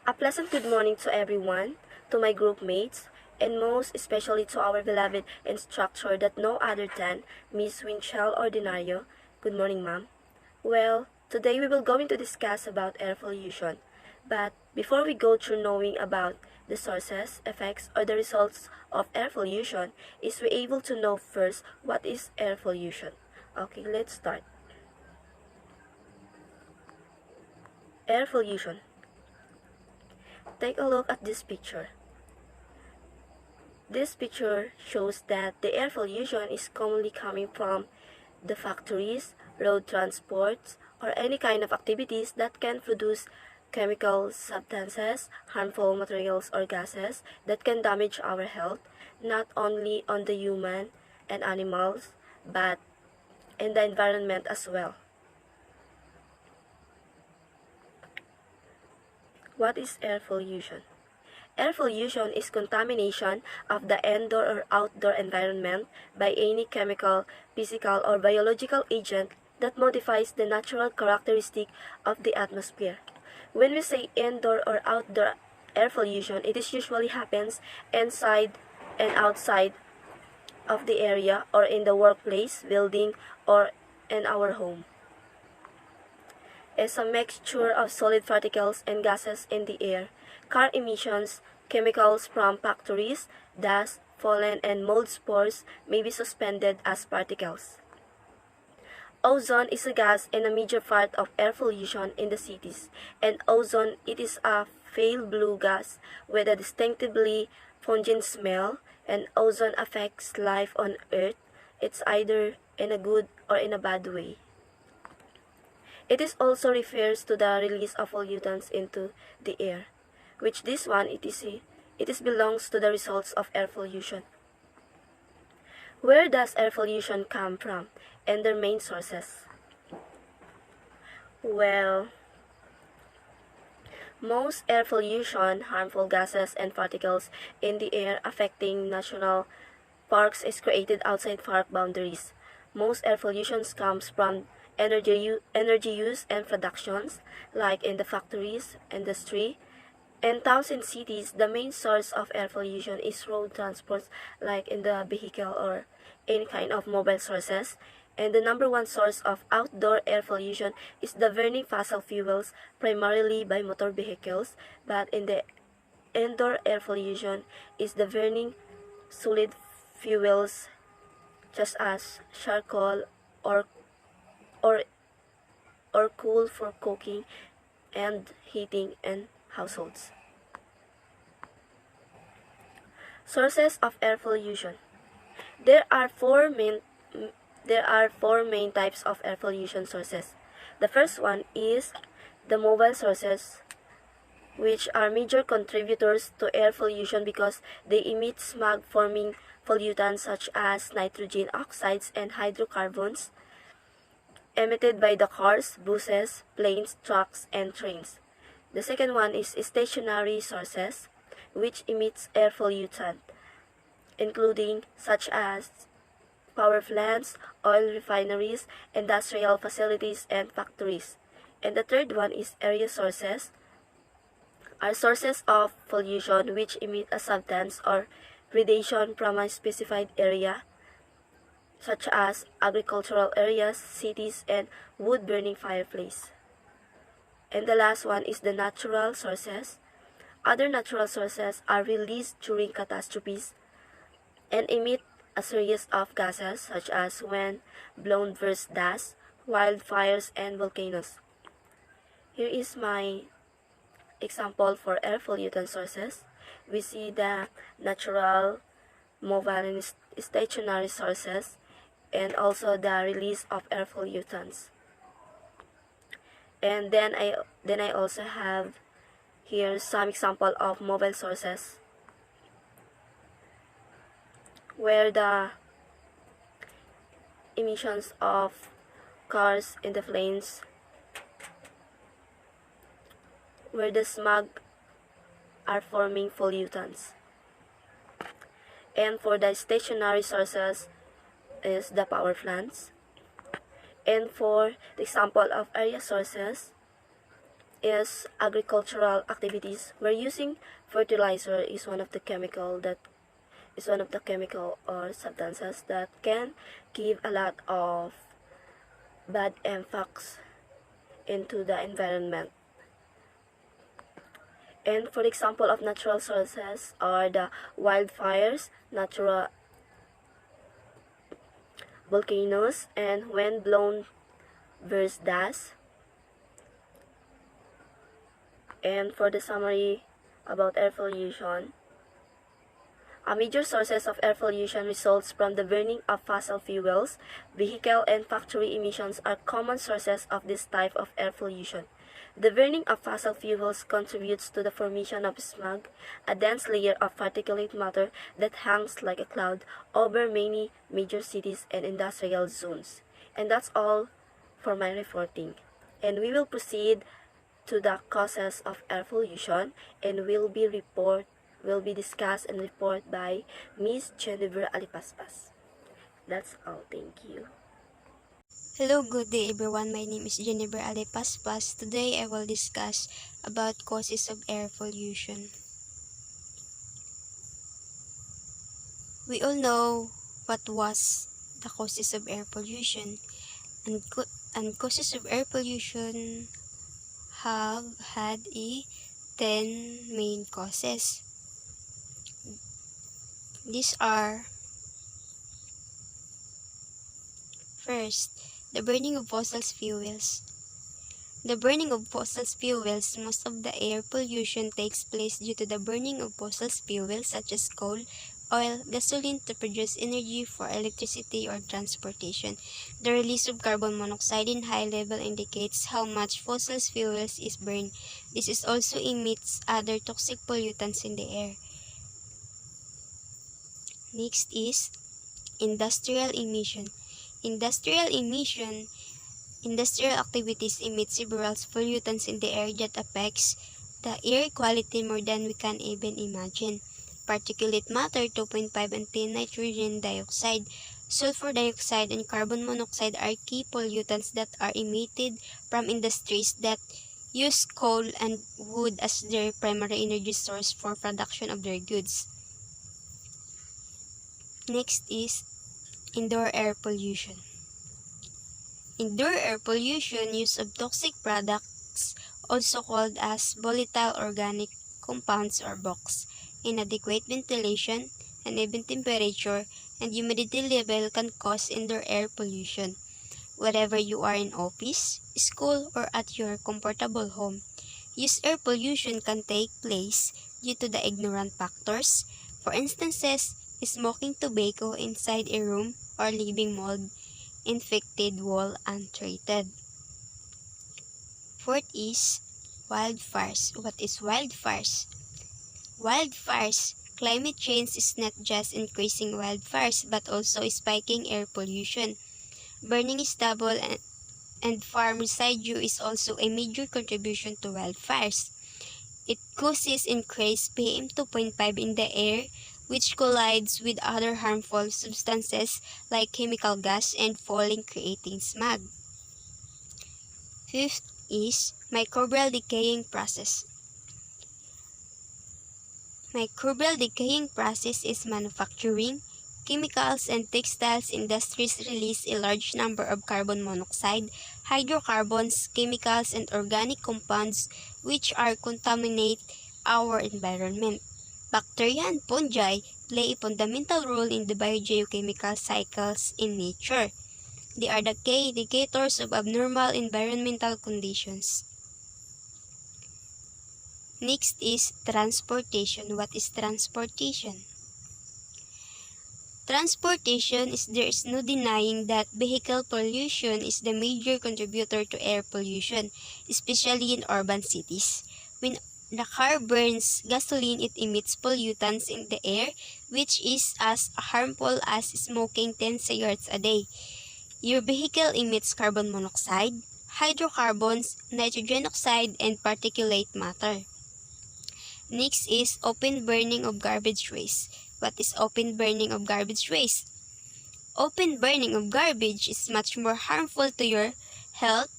A pleasant good morning to everyone, to my group mates, and most especially to our beloved instructor that no other than Miss Winchell Ordinario. Good morning, ma'am. Well, today we will going to discuss about air pollution. But before we go through knowing about the sources, effects, or the results of air pollution, is we able to know first what is air pollution. Okay, let's start. Air pollution. Take a look at this picture. This picture shows that the air pollution is commonly coming from the factories, road transports, or any kind of activities that can produce chemical substances, harmful materials or gases that can damage our health, not only on the human and animals, but in the environment as well. What is air pollution? Air pollution is contamination of the indoor or outdoor environment by any chemical, physical, or biological agent that modifies the natural characteristic of the atmosphere. When we say indoor or outdoor air pollution, it is usually happens inside and outside of the area or in the workplace, building, or in our home. Is a mixture of solid particles and gases in the air, car emissions, chemicals from factories, dust, pollen, and mold spores may be suspended as particles. Ozone is a gas and a major part of air pollution in the cities, and ozone it is a pale blue gas with a distinctively pungent smell, and ozone affects life on Earth. It's either in a good or in a bad way. It is also refers to the release of pollutants into the air, which this one it is belongs to the results of air pollution. Where does air pollution come from and their main sources? Well, most air pollution, harmful gases and particles in the air affecting national parks is created outside park boundaries. Most air pollution comes from energy use and productions, like in the factories, industry. In towns and cities, the main source of air pollution is road transport, like in the vehicle or any kind of mobile sources. And the number one source of outdoor air pollution is the burning fossil fuels, primarily by motor vehicles. But in the indoor air pollution is the burning solid fuels, such as charcoal or or coal for cooking and heating in households. Sources of air pollution. There are four main types of air pollution sources. The first one is the mobile sources, which are major contributors to air pollution because they emit smog forming pollutants such as nitrogen oxides and hydrocarbons emitted by the cars, buses, planes, trucks, and trains. The second one is stationary sources, which emits air pollutant, including such as power plants, oil refineries, industrial facilities, and factories. And the third one is area sources, are sources of pollution which emit a substance or radiation from a specified area, such as agricultural areas, cities, and wood-burning fireplace. And the last one is the natural sources. Other natural sources are released during catastrophes and emit a series of gases such as wind, blown burst dust, wildfires, and volcanoes. Here is my example for air pollutant sources. We see the natural, mobile, and stationary sources, and also the release of air pollutants. And then I also have here some example of mobile sources, where the emissions of cars in the planes, where the smog are forming pollutants. And for the stationary sources is the power plants. And for the example of area sources, is agricultural activities where using fertilizer is one of the chemical or substances that can give a lot of bad impacts into the environment. And for example of natural sources are the wildfires, natural volcanoes, and wind-blown burst dust. And for the summary about air pollution, a major sources of air pollution results from the burning of fossil fuels. Vehicle and factory emissions are common sources of this type of air pollution. The burning of fossil fuels contributes to the formation of smog, a dense layer of particulate matter that hangs like a cloud over many major cities and industrial zones. And that's all for my reporting. And we will proceed to the causes of air pollution and will be discussed and report by Miss Jennifer Alipaspas. That's all. Thank you. Hello, good day everyone. My name is Jennifer Alipaspas. Today I will discuss about causes of air pollution. We all know what was the causes of air pollution, and causes of air pollution have had 10 main causes. These are: first, the burning of fossil fuels. The burning of fossil fuels, most of the air pollution takes place due to the burning of fossil fuels such as coal, oil, gasoline to produce energy for electricity or transportation. The release of carbon monoxide in high level indicates how much fossil fuels is burned. This is also emits other toxic pollutants in the air. Next is industrial emission. Industrial activities emit several pollutants in the air that affects the air quality more than we can even imagine. Particulate matter 2.5 and 10 nitrogen dioxide, sulfur dioxide, and carbon monoxide are key pollutants that are emitted from industries that use coal and wood as their primary energy source for production of their goods. Next is indoor air pollution. Indoor air pollution, use of toxic products, also called as volatile organic compounds or VOCs, inadequate ventilation, uneven temperature, and humidity level can cause indoor air pollution. Whether you are in office, school, or at your comfortable home, use air pollution can take place due to the ignorant factors. For instances, smoking tobacco inside a room or leaving mold infected wall untreated. Fourth is wildfires. What is wildfires? Wildfires. Climate change is not just increasing wildfires but also spiking air pollution. Burning stubble and farm residue is also a major contribution to wildfires. It causes increased PM2.5 in the air, which collides with other harmful substances like chemical gas and falling, creating smog. Fifth is microbial decaying process. Microbial decaying process is manufacturing, chemicals, and textiles industries release a large number of carbon monoxide, hydrocarbons, chemicals, and organic compounds which are contaminate our environment. Bacteria and fungi play a fundamental role in the biogeochemical cycles in nature. They are the key indicators of abnormal environmental conditions. Next is transportation. What is transportation? Transportation is there is no denying that vehicle pollution is the major contributor to air pollution, especially in urban cities. When the car burns gasoline, it emits pollutants in the air, which is as harmful as smoking 10 cigarettes a day. Your vehicle emits carbon monoxide, hydrocarbons, nitrogen oxide, and particulate matter. Next is open burning of garbage waste. What is open burning of garbage waste? Open burning of garbage is much more harmful to your health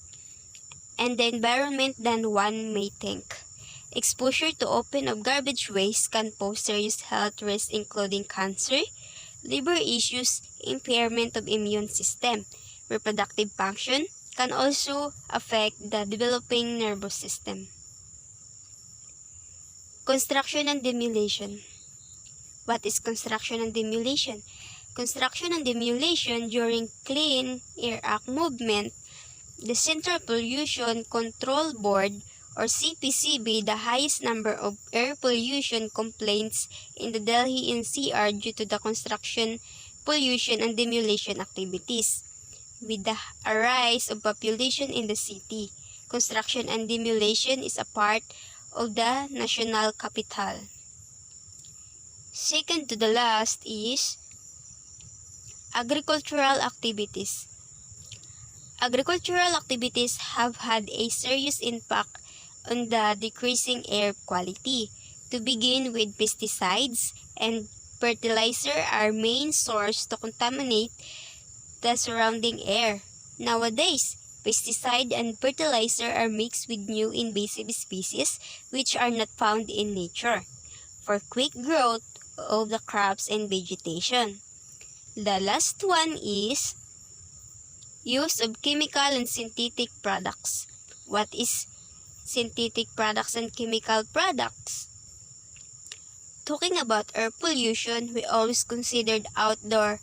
and the environment than one may think. Exposure to open of garbage waste can pose serious health risks including cancer, liver issues, impairment of immune system, reproductive function, can also affect the developing nervous system. Construction and demolition. What is construction and demolition? Construction and demolition during Clean Air Act movement, the Central Pollution Control Board or CPCB, the highest number of air pollution complaints in the Delhi NCR due to the construction, pollution, and demolition activities. With the rise of population in the city, construction and demolition is a part of the national capital. Second to the last is agricultural activities. Agricultural activities have had a serious impact on the decreasing air quality. To begin with, pesticides and fertilizer are main source to contaminate the surrounding air. Nowadays, pesticide and fertilizer are mixed with new invasive species which are not found in nature for quick growth of the crops and vegetation. The last one is use of chemical and synthetic products. What is synthetic products and chemical products? Talking about air pollution, we always considered outdoor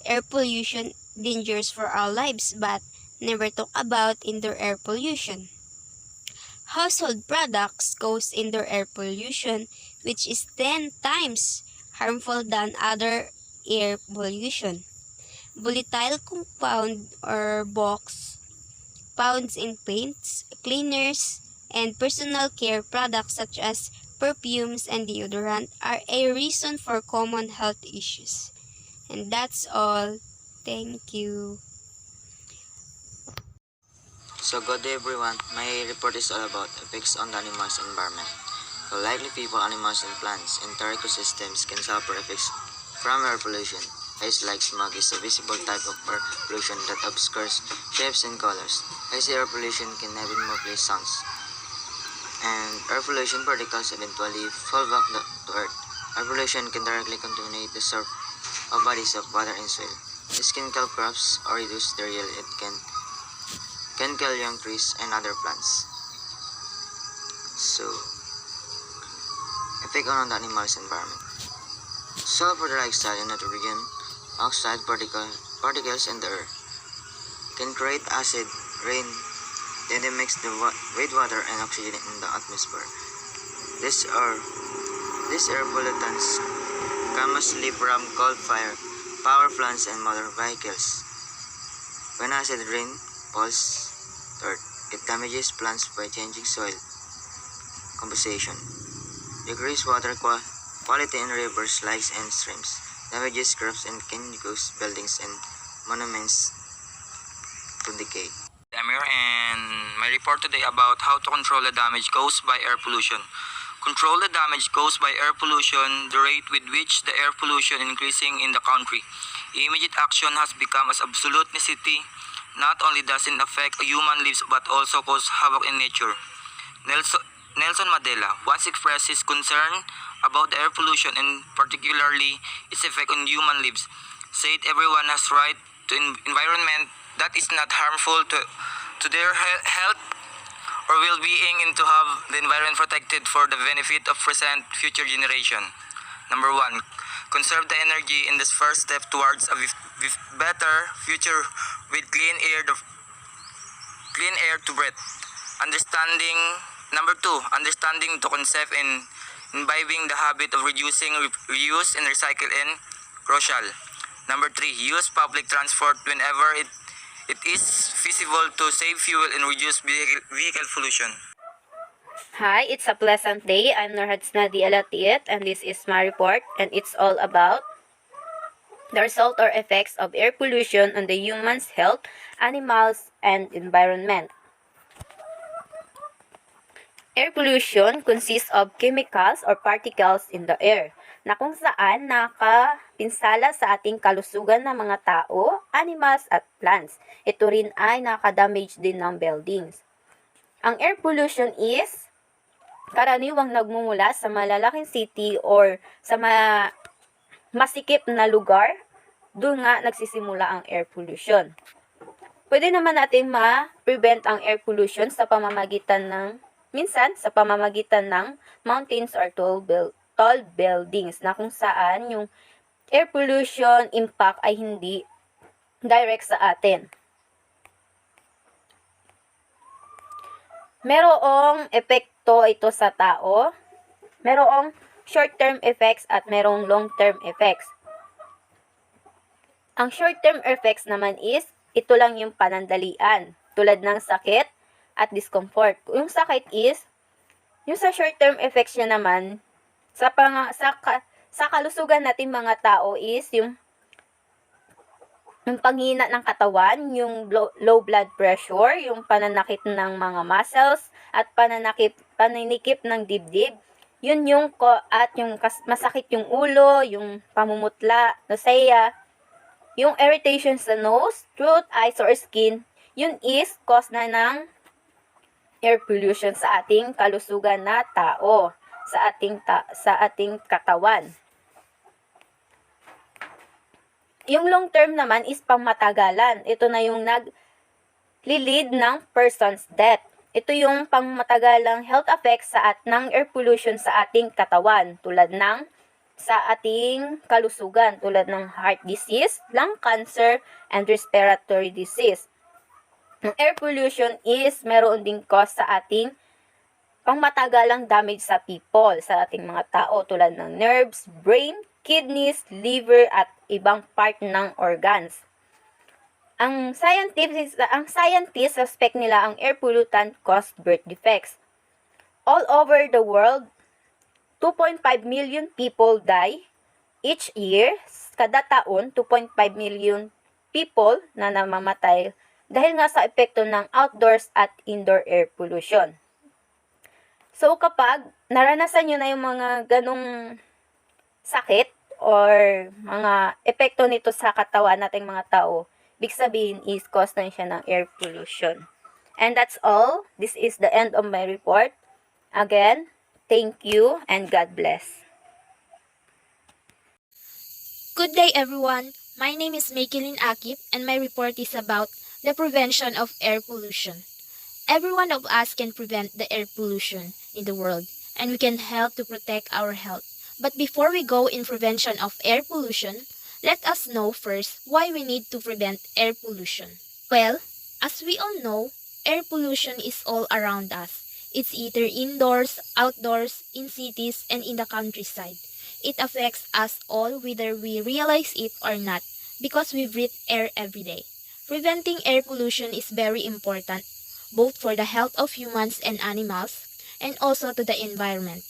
air pollution dangerous for our lives but never talk about indoor air pollution. Household products cause indoor air pollution which is 10 times harmful than other air pollution. Volatile compound or box found in paints, cleaners, and personal care products such as perfumes and deodorant are a reason for common health issues. And that's all. Thank you. So good day everyone, my report is all about effects on the animals and environment. So likely people, animals and plants and their ecosystems can suffer effects from air pollution. Haze like smog is a visible type of air pollution that obscures shapes and colors. Hazy air pollution can even mostly sounds. And air pollution particles eventually fall back to earth. Air pollution can directly contaminate the surface of bodies of water and soil. This can kill crops or reduce their yield. It can kill young trees and other plants. So, effect on the animals environment. Sulfur dioxide and nitrogen oxide particles in the air can create acid rain, then they mix with water and oxygen in the atmosphere. These air pollutants come mostly from coal fire, power plants and motor vehicles. When acid rain falls earth, it damages plants by changing soil composition, decrease water quality in rivers, lakes and streams, damages crops and can cause buildings and monuments to decay. I'm here and my report today about how to control the damage caused by air pollution. Control the damage caused by air pollution, the rate with which the air pollution increasing in the country. Immediate action has become as absolute necessity. Not only does it affect human lives but also cause havoc in nature. Nelson Mandela once expressed his concern about the air pollution and particularly its effect on human lives. Said everyone has right to environment that is not harmful to their health or well-being and to have the environment protected for the benefit of present future generation. Number 1, conserve the energy in this first step towards a better future with clean air to breathe. Number 2, understanding the concept and imbibing the habit of reducing, reuse and recycle and crucial. Number 3, use public transport whenever it is feasible to save fuel and reduce vehicle pollution. Hi, it's a pleasant day. I'm Nurhat Snadi Alatiet and this is my report and it's all about the result or effects of air pollution on the human's health, animals, and environment. Air pollution consists of chemicals or particles in the air na kung saan nakapinsala sa ating kalusugan ng mga tao, animals at plants. Ito rin ay nakadamage din ng buildings. Ang air pollution is karaniwang nagmumula sa malalaking city or sa masikip na lugar. Doon nga nagsisimula ang air pollution. Pwede naman natin ma-prevent ang air pollution sa pamamagitan ng mountains or tall buildings na kung saan yung air pollution impact ay hindi direct sa atin. Merong epekto ito sa tao. Merong short-term effects at merong long-term effects. Ang short-term effects naman is, ito lang yung panandalian, tulad ng sakit at discomfort. Yung sakit is, yung sa short-term effects niya naman, sa kalusugan natin mga tao is, yung panghina ng katawan, yung low blood pressure, yung pananakit ng mga muscles, at pananikip ng dibdib. Yun yung masakit yung ulo, yung pamumutla, nausea, yung irritation sa nose, throat, eyes, or skin, yun is cause na ng air pollution sa ating kalusugan na tao, sa ating katawan. Yung long term naman is pangmatagalan. Ito na yung nag-lead ng person's death. Ito yung pangmatagalang health effects ng air pollution sa ating katawan, tulad ng sa ating kalusugan, tulad ng heart disease, lung cancer, and respiratory disease. Ang air pollution is meron ding cause sa ating pangmatagalang damage sa people, sa ating mga tao, tulad ng nerves, brain, kidneys, liver, at ibang part ng organs. Ang scientists suspect nila ang air pollutant caused birth defects. All over the world, 2.5 million people die each year. Kada taon, 2.5 million people na namamatay dahil nga sa epekto ng outdoors at indoor air pollution. So kapag naranasan nyo na yung mga ganong sakit or mga epekto nito sa katawan nating mga tao, big sabihin is cause na siya ng air pollution. And that's all. This is the end of my report. Again, thank you and God bless. Good day, everyone. My name is Maykilin Akip, and my report is about the prevention of air pollution. Every one of us can prevent the air pollution in the world, and we can help to protect our health. But before we go in prevention of air pollution, let us know first why we need to prevent air pollution. Well, as we all know, air pollution is all around us. It's either indoors, outdoors, in cities, and in the countryside. It affects us all whether we realize it or not because we breathe air every day. Preventing air pollution is very important, both for the health of humans and animals, and also to the environment.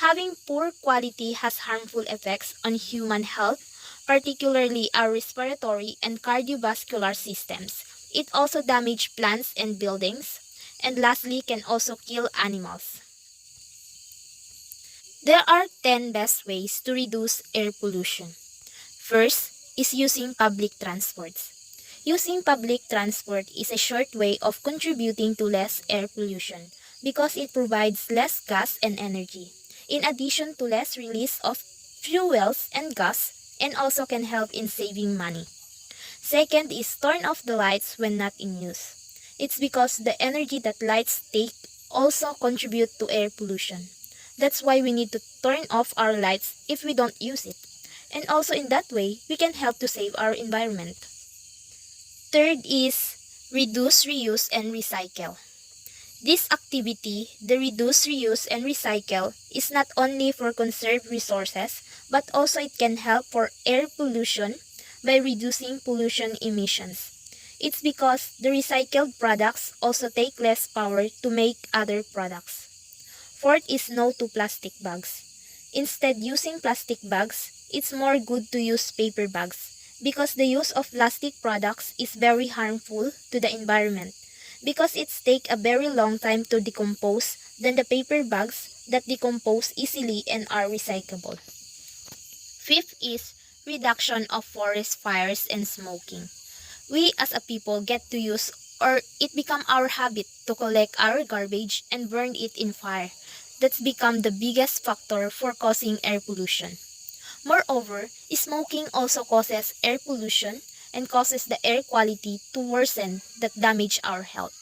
Having poor quality has harmful effects on human health, particularly our respiratory and cardiovascular systems. It also damages plants and buildings, and lastly can also kill animals. There are 10 best ways to reduce air pollution. First is using public transports. Using public transport is a short way of contributing to less air pollution because it provides less gas and energy, in addition to less release of fuels and gas, and also can help in saving money. Second is turn off the lights when not in use. It's because the energy that lights take also contribute to air pollution. That's why we need to turn off our lights if we don't use it. And also in that way, we can help to save our environment. Third is reduce, reuse, and recycle. This activity, the reduce, reuse, and recycle, is not only for conserved resources, but also it can help for air pollution by reducing pollution emissions. It's because the recycled products also take less power to make other products. Fourth is no to plastic bags. Instead using plastic bags, it's more good to use paper bags because the use of plastic products is very harmful to the environment because it takes a very long time to decompose than the paper bags that decompose easily and are recyclable. Fifth is reduction of forest fires and smoking. We as a people get to use or it become our habit to collect our garbage and burn it in fire. That's become the biggest factor for causing air pollution. Moreover, smoking also causes air pollution and causes the air quality to worsen that damage our health.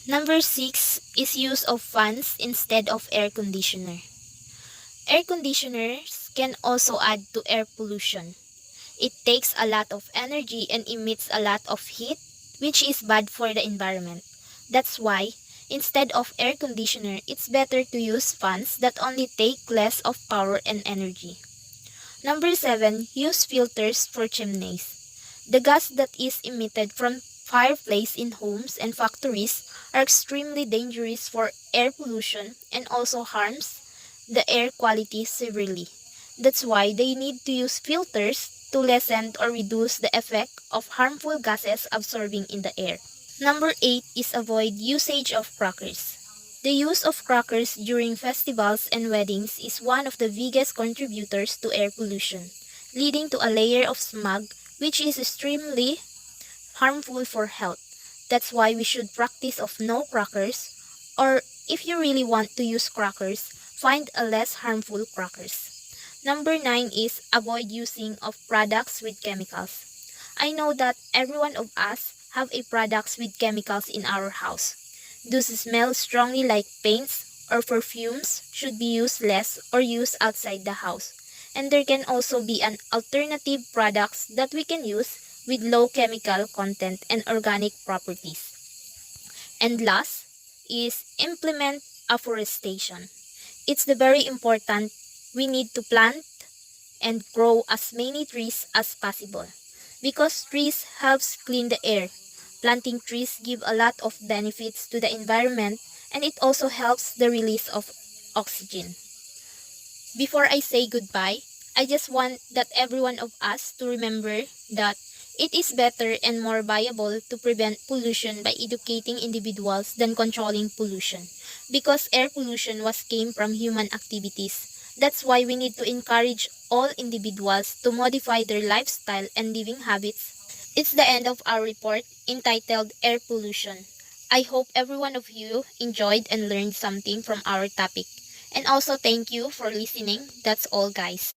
Number 6 is use of fans instead of air conditioner. Air conditioners can also add to air pollution. It takes a lot of energy and emits a lot of heat, which is bad for the environment. That's why, instead of air conditioner, it's better to use fans that only take less of power and energy. Number 7, use filters for chimneys. The gas that is emitted from fireplace in homes and factories are extremely dangerous for air pollution and also harms the air quality severely. That's why they need to use filters to lessen or reduce the effect of harmful gases absorbing in the air. Number 8 is avoid usage of crackers. The use of crackers during festivals and weddings is one of the biggest contributors to air pollution, leading to a layer of smog which is extremely harmful for health. That's why we should practice of no crackers, or if you really want to use crackers, find a less harmful crackers. Number 9 is avoid using of products with chemicals. I know that every one of us have a products with chemicals in our house. Those smell strongly like paints or perfumes should be used less or used outside the house. And there can also be an alternative products that we can use with low chemical content and organic properties. And last is implement afforestation. It's the very important. We need to plant and grow as many trees as possible because trees helps clean the air. Planting trees give a lot of benefits to the environment and it also helps the release of oxygen. Before I say goodbye, I just want that every one of us to remember that it is better and more viable to prevent pollution by educating individuals than controlling pollution because air pollution came from human activities. That's why we need to encourage all individuals to modify their lifestyle and living habits. It's the end of our report entitled Air Pollution. I hope every one of you enjoyed and learned something from our topic. And also thank you for listening. That's all, guys.